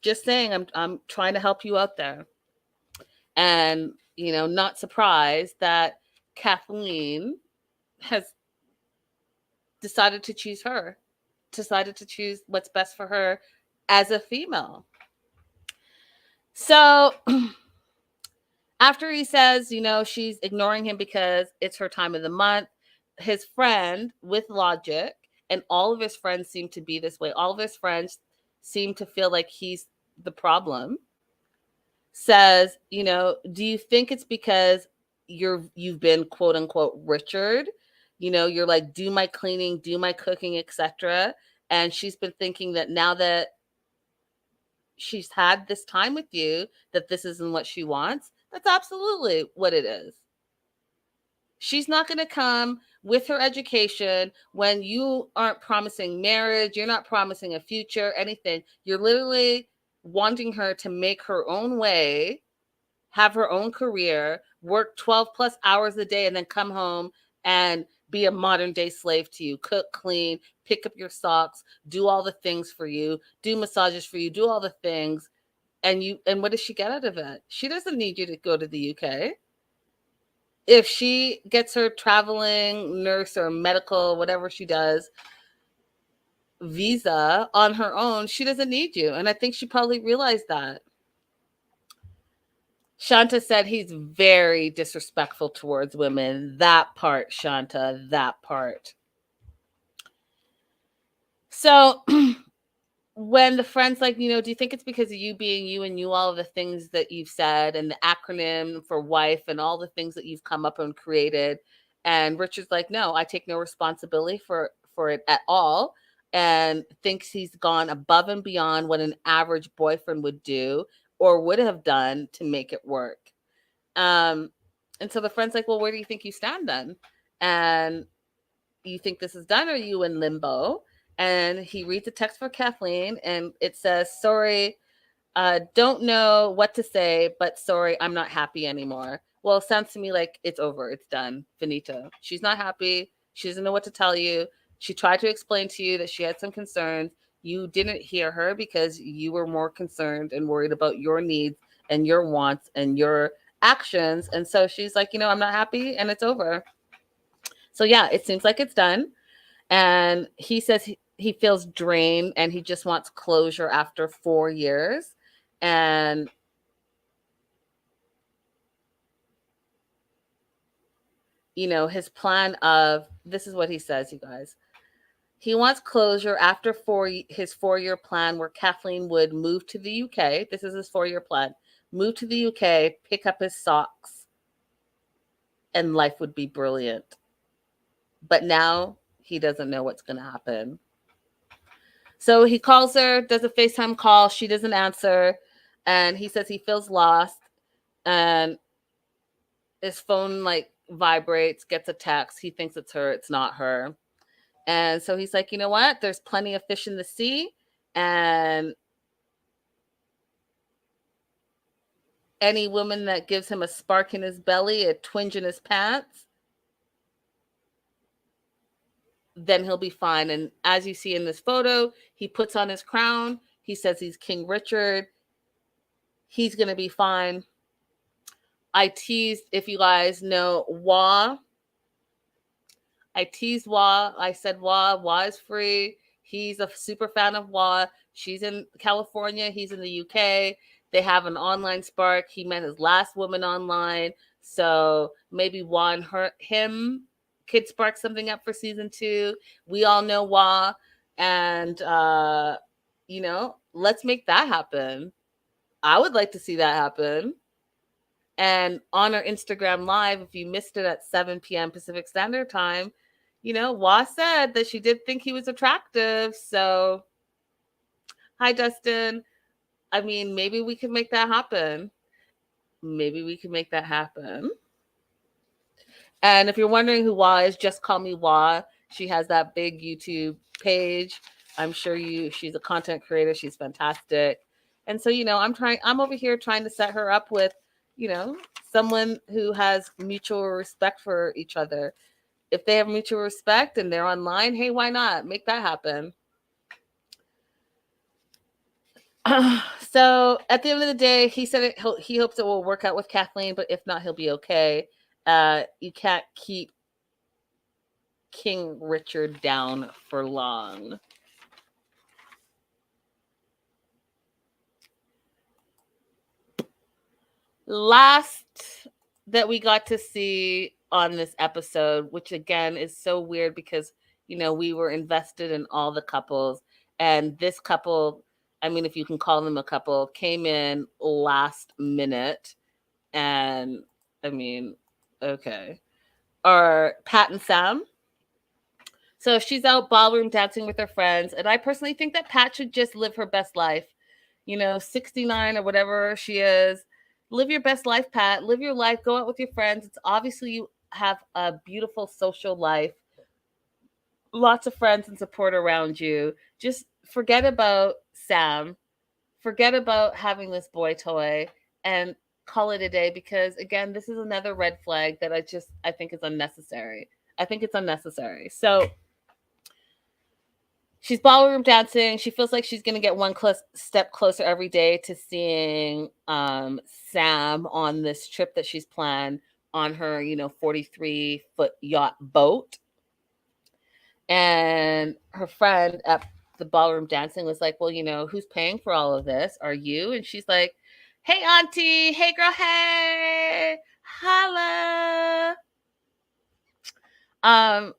Just saying, I'm trying to help you out there. And, not surprised that Kathleen has decided to choose what's best for her as a female. So after he says, she's ignoring him because it's her time of the month, his friend with logic, and all of his friends seem to be this way. All of his friends seem to feel like he's the problem. Says, do you think it's because you've been quote unquote Richard? You're like, do my cleaning, do my cooking, etc. And she's been thinking that now that she's had this time with you, that this isn't what she wants. That's absolutely what it is. She's not going to come with her education when you aren't promising marriage, you're not promising a future, anything. You're literally wanting her to make her own way, have her own career, work 12 plus hours a day, and then come home and be a modern day slave to you. Cook, clean, pick up your socks, do all the things for you, do massages for you, do all the things. And what does she get out of it? She doesn't need you to go to the UK. If she gets her traveling nurse or medical, whatever she does, visa on her own, she doesn't need you. And I think she probably realized that. Shanta said he's very disrespectful towards women. That part, Shanta, that part. So when the friend's like, do you think it's because of you being you and you, all of the things that you've said and the acronym for wife and all the things that you've come up and created? And Richard's like, no, I take no responsibility for it at all, and thinks he's gone above and beyond what an average boyfriend would do or would have done to make it work. And so the friend's like, well, where do you think you stand then? And you think this is done, or are you in limbo? And he reads a text for Kathleen, and it says, sorry, don't know what to say, but sorry, I'm not happy anymore. Well, it sounds to me like it's over. It's done. Finito. She's not happy. She doesn't know what to tell you. She tried to explain to you that she had some concerns. You didn't hear her because you were more concerned and worried about your needs and your wants and your actions. And so she's like, I'm not happy, and it's over. So yeah, it seems like it's done. And he says he feels drained and he just wants closure after 4 years. And his plan of, this is what he says, you guys. He wants closure after his 4-year plan where Kathleen would move to the UK. This is his 4-year plan. Move to the UK, pick up his socks, and life would be brilliant. But now he doesn't know what's going to happen. So he calls her, does a FaceTime call. She doesn't answer. And he says he feels lost. And his phone vibrates, gets a text. He thinks it's her. It's not her. And so he's like, you know what? There's plenty of fish in the sea. And any woman that gives him a spark in his belly, a twinge in his pants, then he'll be fine. And as you see in this photo, he puts on his crown. He says he's King Richard. He's going to be fine. I teased, if you guys know, Wah. I teased Wah. I said Wah is free. He's a super fan of Wah. She's in California. He's in the UK. They have an online spark. He met his last woman online. So maybe Wah and him could spark something up for season 2. We all know Wah. And, let's make that happen. I would like to see that happen. And on our Instagram Live, if you missed it at 7 p.m. Pacific Standard Time, Wah said that she did think he was attractive. So, hi, Dustin. I mean, maybe we could make that happen. And if you're wondering who Wah is, just call me Wah. She has that big YouTube page. I'm sure she's a content creator. She's fantastic. And so, I'm over here trying to set her up with, someone who has mutual respect for each other. If they have mutual respect and they're online, hey, why not? Make that happen. So at the end of the day, he said he hopes it will work out with Kathleen, but if not, he'll be okay. You can't keep King Richard down for long. Last that we got to see on this episode, which again is so weird because, we were invested in all the couples, and this couple, I mean, if you can call them a couple, came in last minute. And I mean, okay. Or Pat and Sam. So she's out ballroom dancing with her friends. And I personally think that Pat should just live her best life. 69 or whatever she is. Live your best life, Pat. Live your life. Go out with your friends. It's obviously you have a beautiful social life. Lots of friends and support around you. Just forget about Sam. Forget about having this boy toy and call it a day, because again, this is another red flag that I think is unnecessary. I think it's unnecessary. So she's ballroom dancing. She feels like she's going to get one step closer every day to seeing Sam on this trip that she's planned on her, 43-foot yacht boat. And her friend at the ballroom dancing was like, well, who's paying for all of this? Are you? And she's like, hey, auntie. Hey, girl. Hey, holla.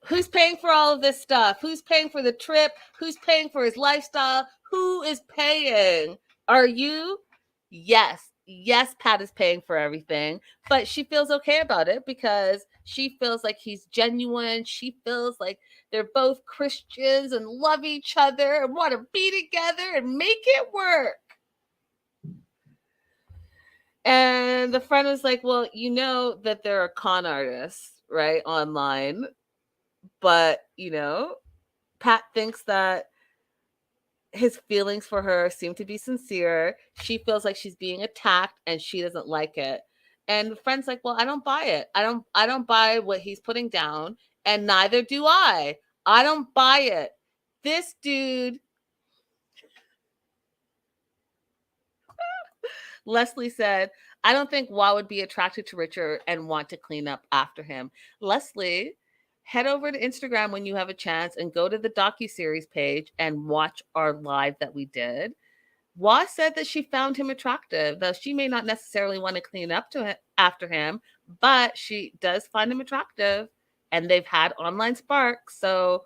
Who's paying for all of this stuff? Who's paying for the trip? Who's paying for his lifestyle? Who is paying? Are you? Yes. Yes, Pat is paying for everything, but she feels okay about it because she feels like he's genuine. She feels like they're both Christians and love each other and want to be together and make it work. And the friend was like, well, you know that there are con artists, right, online. But, Pat thinks that his feelings for her seem to be sincere. She feels like she's being attacked and she doesn't like it. And the friend's like, well, I don't buy it. I don't buy what he's putting down, and neither do I. I don't buy it. This dude, Leslie said, I don't think Wa would be attracted to Richard and want to clean up after him. Leslie, head over to Instagram when you have a chance and go to the docuseries page and watch our live that we did. Wa said that she found him attractive, though she may not necessarily want to clean up to him, after him, but she does find him attractive, and they've had online sparks. So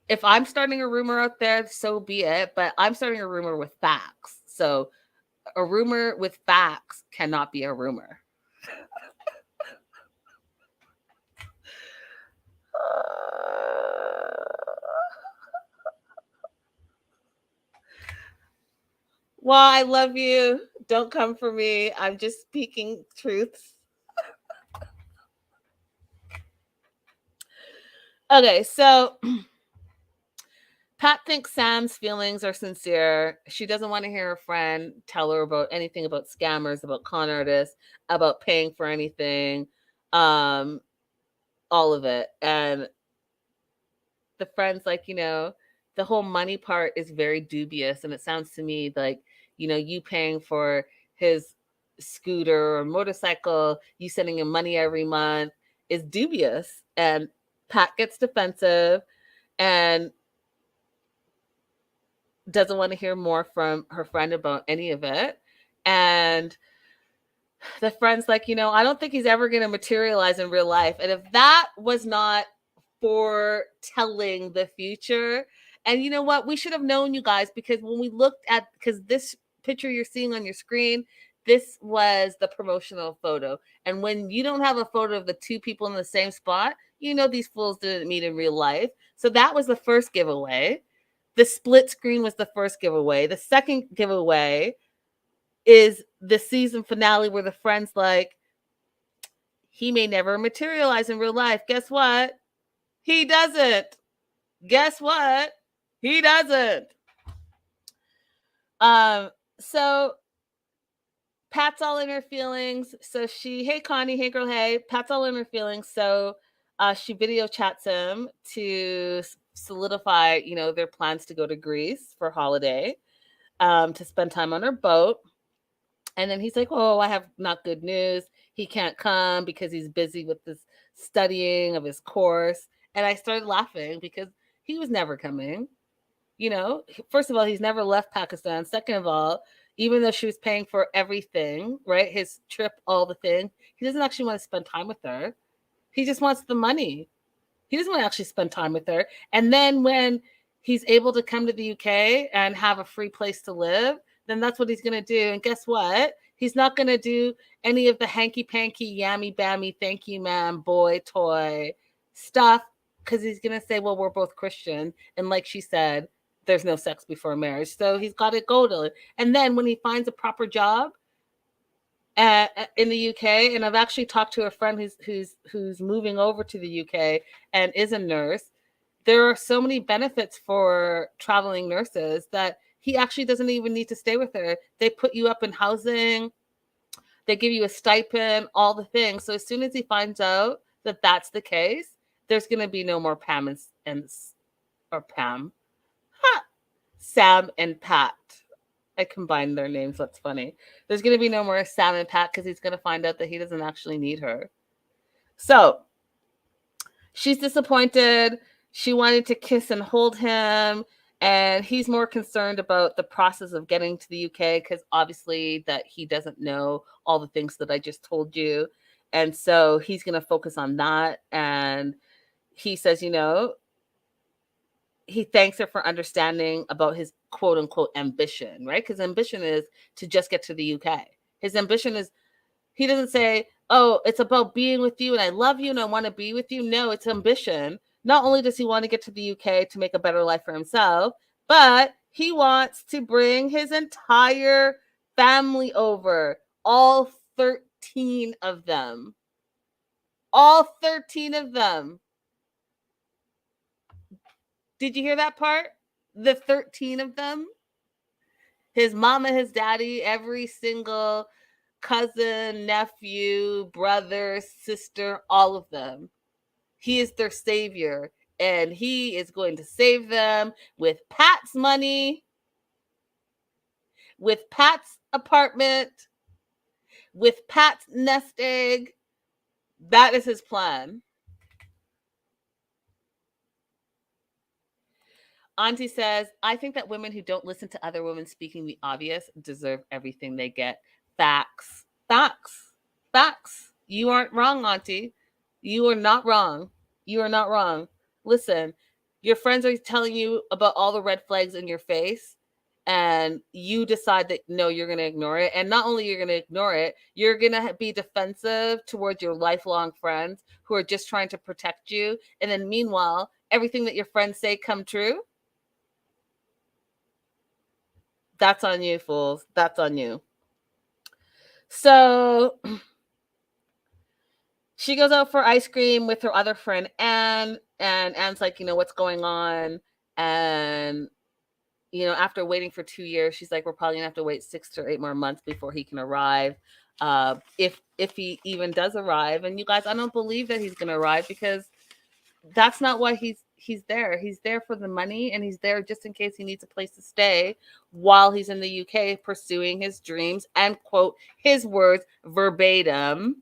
if I'm starting a rumor out there, so be it, but I'm starting a rumor with facts. So a rumor with facts cannot be a rumor. Well, I love you. Don't come for me. I'm just speaking truths. Okay, so Pat thinks Sam's feelings are sincere. She doesn't want to hear her friend tell her about anything about scammers, about con artists, about paying for anything, all of it. And the friend's like, the whole money part is very dubious. And it sounds to me like, you paying for his scooter or motorcycle, you sending him money every month is dubious. And Pat gets defensive and doesn't want to hear more from her friend about any of it. And the friend's like, I don't think he's ever going to materialize in real life. And if that was not foretelling the future, and you know what? We should have known, you guys, because when we looked at, because this picture you're seeing on your screen, this was the promotional photo. And when you don't have a photo of the two people in the same spot, these fools didn't meet in real life. So that was the first giveaway. The split screen was the first giveaway. The second giveaway is the season finale where the friend's like, he may never materialize in real life. Guess what? He doesn't. Guess what? He doesn't. So Pat's all in her feelings. So hey Connie, hey girl, hey. Pat's all in her feelings. So she video chats him to solidify, their plans to go to Greece for holiday, to spend time on her boat. And then he's like, oh, I have not good news. He can't come because he's busy with this studying of his course. And I started laughing because he was never coming. First of all, he's never left Pakistan. Second of all, even though she was paying for everything, right? His trip, all the things, he doesn't actually want to spend time with her. He just wants the money. He doesn't want to actually spend time with her. And then when he's able to come to the UK and have a free place to live, then that's what he's going to do. And guess what? He's not going to do any of the hanky-panky, yammy-bammy, thank you, ma'am, boy, toy stuff, because he's going to say, well, we're both Christian. And like she said, there's no sex before marriage. So he's got to go to it. And then when he finds a proper job in the UK, and I've actually talked to a friend who's moving over to the UK and is a nurse, there are so many benefits for traveling nurses that he actually doesn't even need to stay with her. They put you up in housing. They give you a stipend, all the things. So as soon as he finds out that that's the case, there's going to be no more Pam Sam and Pat. I combined their names. That's funny. There's going to be no more Sam and Pat because he's going to find out that he doesn't actually need her. So she's disappointed. She wanted to kiss and hold him. And he's more concerned about the process of getting to the UK because obviously that he doesn't know all the things that I just told you. And so he's going to focus on that. And he says, he thanks her for understanding about his quote unquote ambition, right? Because ambition is to just get to the UK. His ambition is, he doesn't say, oh, it's about being with you and I love you and I want to be with you. No, it's ambition. Not only does he want to get to the UK to make a better life for himself, but he wants to bring his entire family over, all 13 of them. All 13 of them. Did you hear that part? The 13 of them? His mama, his daddy, every single cousin, nephew, brother, sister, all of them. He is their savior, and he is going to save them with Pat's money, with Pat's apartment, with Pat's nest egg. That is his plan. Auntie says, I think that women who don't listen to other women speaking the obvious deserve everything they get. Facts. Facts. Facts. You aren't wrong, Auntie. You are not wrong. You are not wrong. Listen, your friends are telling you about all the red flags in your face, and you decide that no, you're going to ignore it. And not only you're going to ignore it, you're going to be defensive towards your lifelong friends who are just trying to protect you. And then meanwhile, everything that your friends say come true. That's on you, fools. That's on you. So she goes out for ice cream with her other friend, Anne. And Anne's like, what's going on? And, after waiting for 2 years, she's like, we're probably going to have to wait 6 to 8 more months before he can arrive. If he even does arrive. And you guys, I don't believe that he's going to arrive because that's not why he's there. He's there for the money, and he's there just in case he needs a place to stay while he's in the UK pursuing his dreams and, quote, his words verbatim,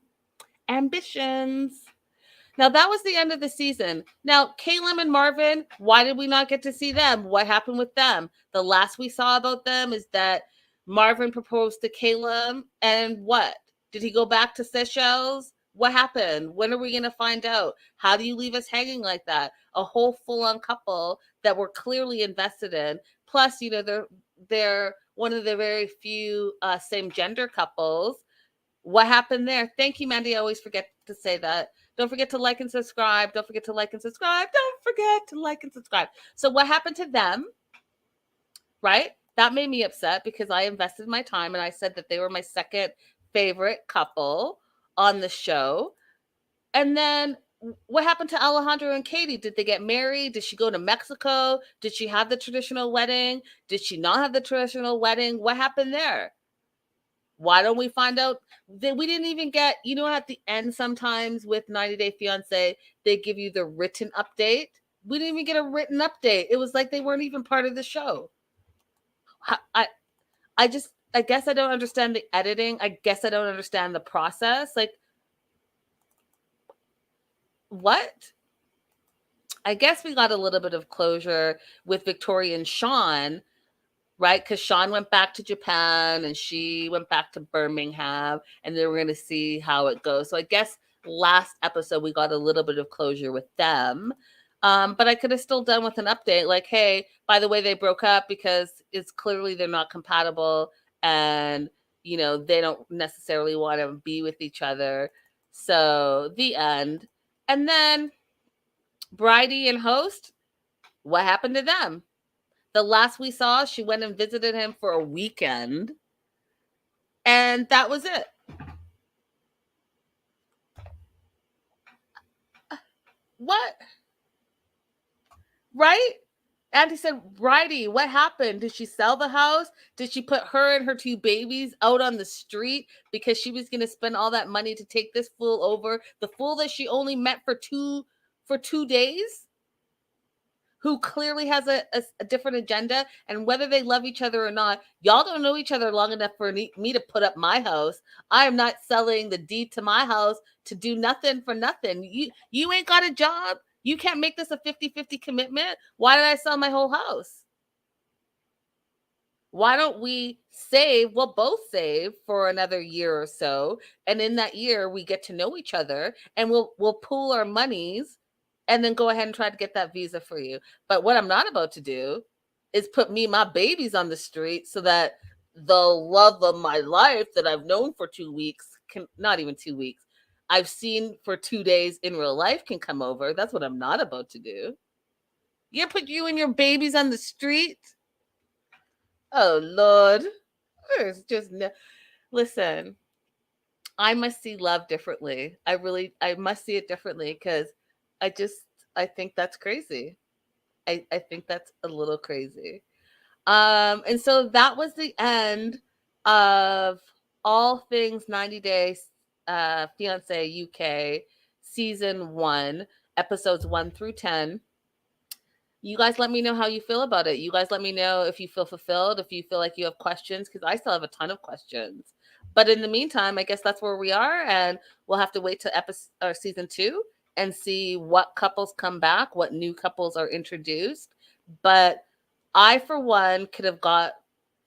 ambitions. Now, that was the end of the season. Now, Caleb and Marvin, why did we not get to see them? What happened with them? The last we saw about them is that Marvin proposed to Caleb, and what? Did he go back to Seychelles? What happened? When are we going to find out? How do you leave us hanging like that? A whole full-on couple that we're clearly invested in. Plus, they're one of the very few same-gender couples. What happened there? Thank you, Mandy. I always forget to say that. Don't forget to like and subscribe. Don't forget to like and subscribe. Don't forget to like and subscribe. So what happened to them? Right? That made me upset because I invested my time and I said that they were my second favorite couple on the show. And then what happened to Alejandro and Katie? Did they get married? Did she go to Mexico? Did she have the traditional wedding? Did she not have the traditional wedding? What happened there? Why don't we find out? We didn't even get, at the end sometimes with 90 Day Fiance, they give you the written update. We didn't even get a written update. It was like they weren't even part of the show. I guess I don't understand the editing. I guess I don't understand the process. Like, what? I guess we got a little bit of closure with Victoria and Sean, right? Because Sean went back to Japan and she went back to Birmingham, and then we're going to see how it goes. So I guess last episode we got a little bit of closure with them. But I could have still done with an update like, hey, by the way, they broke up because it's clearly they're not compatible and, they don't necessarily want to be with each other. So the end. And then Bridie and Host, what happened to them? The last we saw, she went and visited him for a weekend. And that was it. What? Right? Auntie said, Bridie, what happened? Did she sell the house? Did she put her and her 2 babies out on the street because she was going to spend all that money to take this fool over? The fool that she only met for 2 days? Who clearly has a different agenda, and whether they love each other or not, y'all don't know each other long enough for me to put up my house. I am not selling the deed to my house to do nothing for nothing. You ain't got a job. You can't make this a 50-50 commitment. Why did I sell my whole house? Why don't we save? We'll both save for another year or so. And in that year, we get to know each other and we'll pool our monies and then go ahead and try to get that visa for you. But what I'm not about to do is put me and my babies on the street so that the love of my life that I've known for 2 weeks not even 2 weeks, I've seen for 2 days in real life can come over. That's what I'm not about to do. You put you and your babies on the street? Oh, Lord. There's just no. Listen, I must see love differently. I must see it differently because I just, I think that's crazy. I think that's a little crazy. And so that was the end of all things 90 Days Fiance UK season 1, episodes 1 through 10. You guys let me know how you feel about it. You guys let me know if you feel fulfilled, if you feel like you have questions, because I still have a ton of questions. But in the meantime, I guess that's where we are, and we'll have to wait to season 2 and see what couples come back, what new couples are introduced. But I, for one, could have got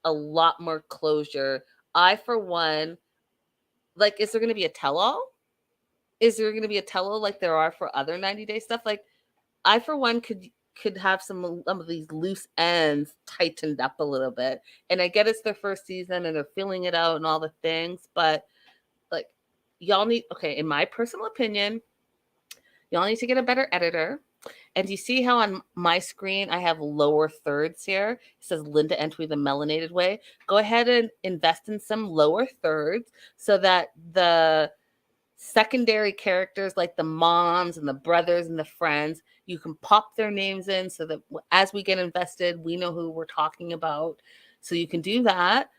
a lot more closure. I, for one, like, is there going to be a tell-all? Is there going to be a tell-all like there are for other 90-day stuff? Like, I, for one, could have some of these loose ends tightened up a little bit. And I get it's their first season and they're filling it out and all the things, but like, y'all need, okay, in my personal opinion, y'all need to get a better editor. And you see how on my screen I have lower thirds here? It says Linda Antwi the Melanated Way. Go ahead and invest in some lower thirds so that the secondary characters like the moms and the brothers and the friends, you can pop their names in so that as we get invested, we know who we're talking about. So you can do that.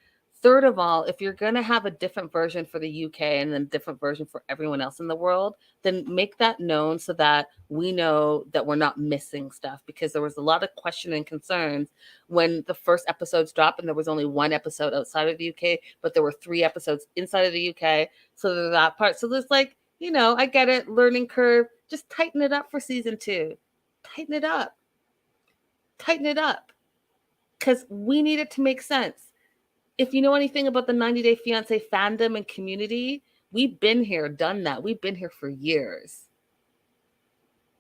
Third of all, if you're going to have a different version for the UK and then different version for everyone else in the world, then make that known so that we know that we're not missing stuff, because there was a lot of question and concerns when the first episodes dropped and there was only one episode outside of the UK, but there were 3 episodes inside of the UK. So there's that part. So there's like, I get it, learning curve. Just tighten it up for season 2. Tighten it up. Tighten it up. Because we need it to make sense. If you know anything about the 90 Day Fiance fandom and community, we've been here, done that. We've been here for years.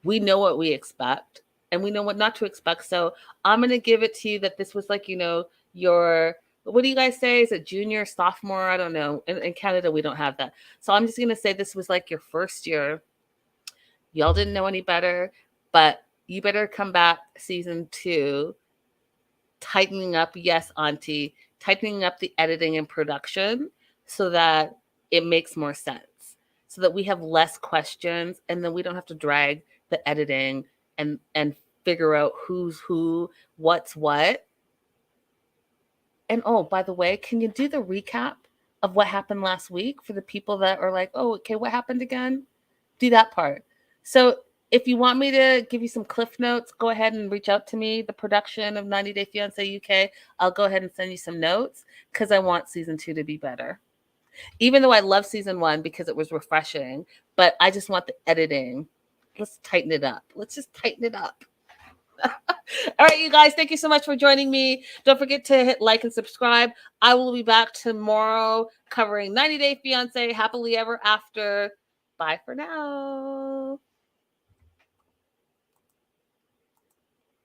We know what we expect and we know what not to expect. So I'm going to give it to you that this was like, your, what do you guys say? Is it junior, sophomore? I don't know. In Canada, we don't have that. So I'm just going to say this was like your first year. Y'all didn't know any better, but you better come back season 2, tightening up. Yes, Auntie, tightening up the editing and production so that it makes more sense, so that we have less questions and then we don't have to drag the editing and figure out who's who, what's what. And oh, by the way, can you do the recap of what happened last week for the people that are like, oh, okay, what happened again? Do that part. So if you want me to give you some cliff notes, go ahead and reach out to me. The production of 90 Day Fiance UK, I'll go ahead and send you some notes because I want season 2 to be better. Even though I love season 1 because it was refreshing, but I just want the editing. Let's tighten it up. Let's just tighten it up. All right, you guys, thank you so much for joining me. Don't forget to hit like and subscribe. I will be back tomorrow covering 90 Day Fiance, Happily Ever After. Bye for now.